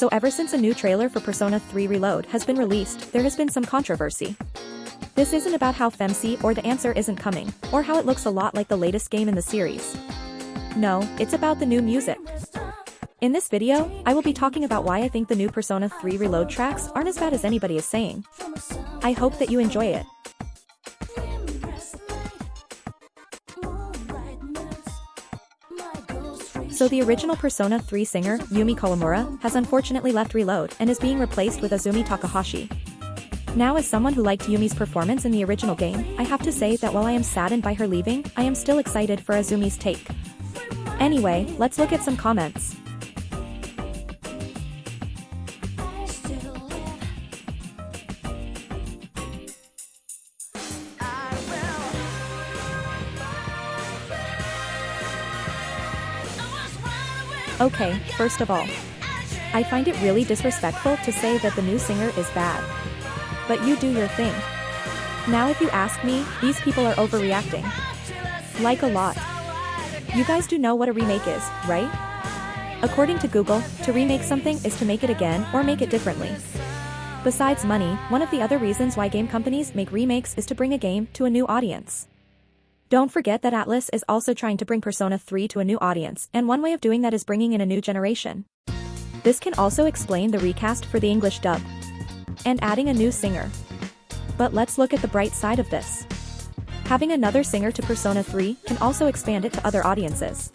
So ever since a new trailer for Persona 3 Reload has been released, there has been some controversy. This isn't about how femc or the answer isn't coming, or how it looks a lot like the latest game in the series. No, it's about the new music. In this video, I will be talking about why I think the new Persona 3 Reload tracks aren't as bad as anybody is saying. I hope that you enjoy it. So the original Persona 3 singer, Yumi Kawamura, has unfortunately left Reload and is being replaced with Azumi Takahashi. Now, as someone who liked Yumi's performance in the original game, I have to say that while I am saddened by her leaving, I am still excited for Azumi's take. Anyway, let's look at some comments. Okay, first of all, I find it really disrespectful to say that the new singer is bad. But you do your thing. Now if you ask me, these people are overreacting. Like a lot. You guys do know what a remake is, right? According to Google, to remake something is to make it again or make it differently. Besides money, one of the other reasons why game companies make remakes is to bring a game to a new audience. Don't forget that Atlus is also trying to bring Persona 3 to a new audience, and one way of doing that is bringing in a new generation. This can also explain the recast for the English dub. And adding a new singer. But let's look at the bright side of this. Having another singer to Persona 3 can also expand it to other audiences.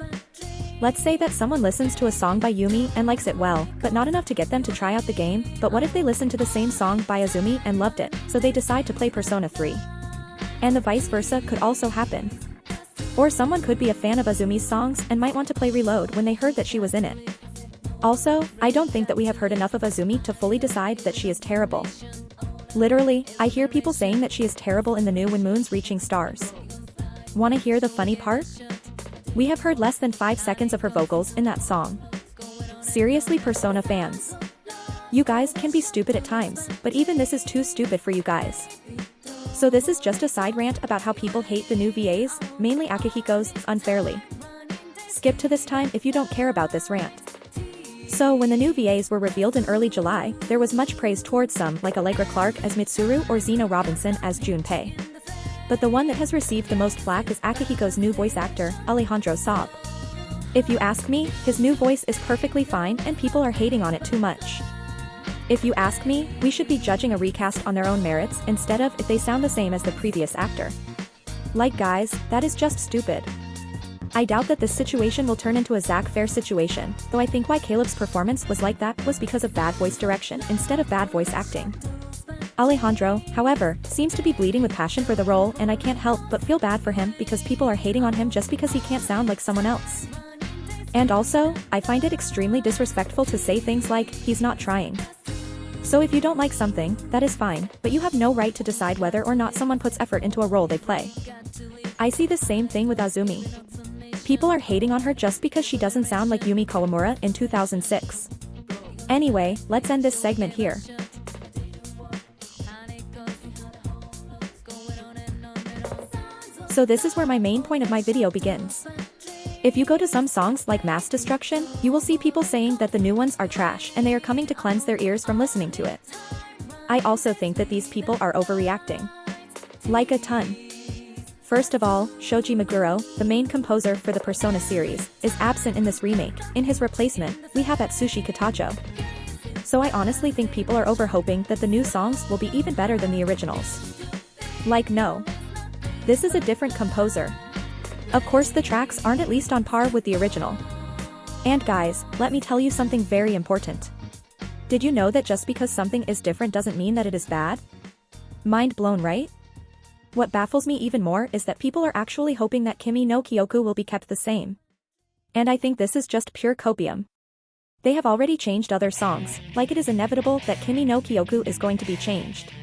Let's say that someone listens to a song by Yumi and likes it well, but not enough to get them to try out the game, but what if they listen to the same song by Azumi and loved it, so they decide to play Persona 3? And the vice versa could also happen. Or someone could be a fan of Azumi's songs and might want to play Reload when they heard that she was in it. Also, I don't think that we have heard enough of Azumi to fully decide that she is terrible. Literally, I hear people saying that she is terrible in the new When Moon's Reaching Stars. Wanna hear the funny part? We have heard less than 5 seconds of her vocals in that song. Seriously, Persona fans. You guys can be stupid at times, but even this is too stupid for you guys. So this is just a side rant about how people hate the new VAs, mainly Akihiko's, unfairly. Skip to this time if you don't care about this rant. So when the new VAs were revealed in early July, there was much praise towards some like Allegra Clark as Mitsuru or Zena Robinson as Junpei. But the one that has received the most flack is Akihiko's new voice actor, Alejandro Saab. If you ask me, his new voice is perfectly fine and people are hating on it too much. If you ask me, we should be judging a recast on their own merits instead of if they sound the same as the previous actor. Like guys, that is just stupid. I doubt that this situation will turn into a Zack Fair situation, though I think why Caleb's performance was like that was because of bad voice direction instead of bad voice acting. Alejandro, however, seems to be bleeding with passion for the role and I can't help but feel bad for him because people are hating on him just because he can't sound like someone else. And also, I find it extremely disrespectful to say things like, he's not trying. So if you don't like something, that is fine, but you have no right to decide whether or not someone puts effort into a role they play. I see the same thing with Azumi. People are hating on her just because she doesn't sound like Yumi Kawamura in 2006. Anyway, let's end this segment here. So this is where my main point of my video begins. If you go to some songs like Mass Destruction, you will see people saying that the new ones are trash and they are coming to cleanse their ears from listening to it. I also think that these people are overreacting. Like a ton. First of all, Shoji Meguro, the main composer for the Persona series, is absent in this remake. In his replacement, we have Atsushi Kitacho. So I honestly think people are over-hoping that the new songs will be even better than the originals. Like no. This is a different composer. Of course the tracks aren't at least on par with the original. And guys, let me tell you something very important. Did you know that just because something is different doesn't mean that it is bad? Mind blown, right? What baffles me even more is that people are actually hoping that Kimi no Kyoku will be kept the same. And I think this is just pure copium. They have already changed other songs, like it is inevitable that Kimi no Kyoku is going to be changed.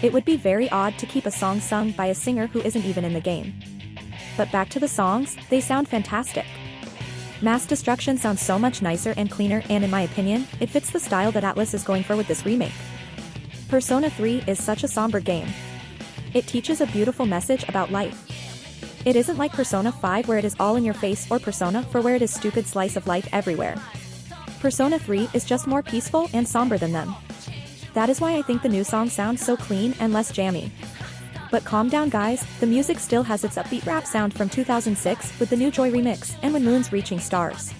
It would be very odd to keep a song sung by a singer who isn't even in the game. But back to the songs, they sound fantastic. Mass Destruction sounds so much nicer and cleaner and in my opinion, it fits the style that Atlus is going for with this remake. Persona 3 is such a somber game. It teaches a beautiful message about life. It isn't like Persona 5 where it is all in your face or Persona 4 where it is stupid slice of life everywhere. Persona 3 is just more peaceful and somber than them. That is why I think the new song sounds so clean and less jammy. But calm down guys, the music still has its upbeat rap sound from 2006 with the new Joy remix and When Moon's Reaching Stars.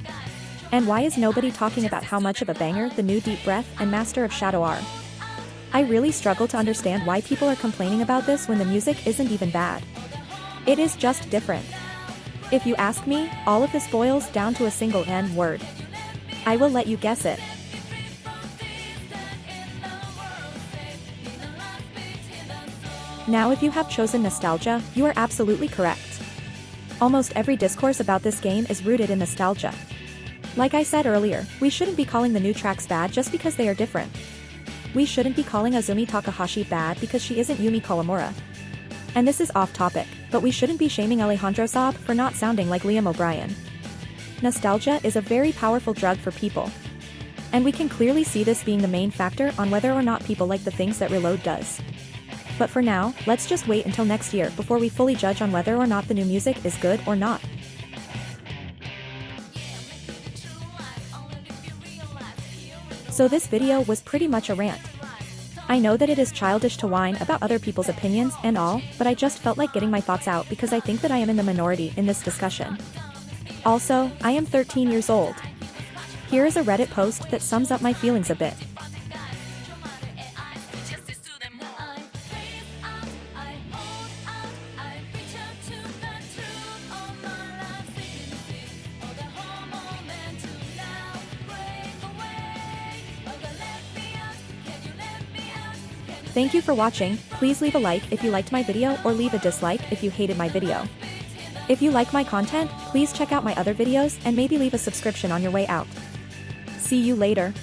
And why is nobody talking about how much of a banger the new Deep Breath and Master of Shadow are? I really struggle to understand why people are complaining about this when the music isn't even bad. It is just different. If you ask me, all of this boils down to a single N-word. I will let you guess it. Now if you have chosen nostalgia, you are absolutely correct. Almost every discourse about this game is rooted in nostalgia. Like I said earlier, we shouldn't be calling the new tracks bad just because they are different. We shouldn't be calling Azumi Takahashi bad because she isn't Yumi Kawamura. And this is off topic, but we shouldn't be shaming Alejandro Saab for not sounding like Liam O'Brien. Nostalgia is a very powerful drug for people. And we can clearly see this being the main factor on whether or not people like the things that Reload does. But for now, let's just wait until next year before we fully judge on whether or not the new music is good or not. So this video was pretty much a rant. I know that it is childish to whine about other people's opinions and all, but I just felt like getting my thoughts out because I think that I am in the minority in this discussion. Also, I am 13 years old. Here is a Reddit post that sums up my feelings a bit. Thank you for watching. Please leave a like if you liked my video or leave a dislike if you hated my video. If you like my content, please check out my other videos and maybe leave a subscription on your way out. See you later.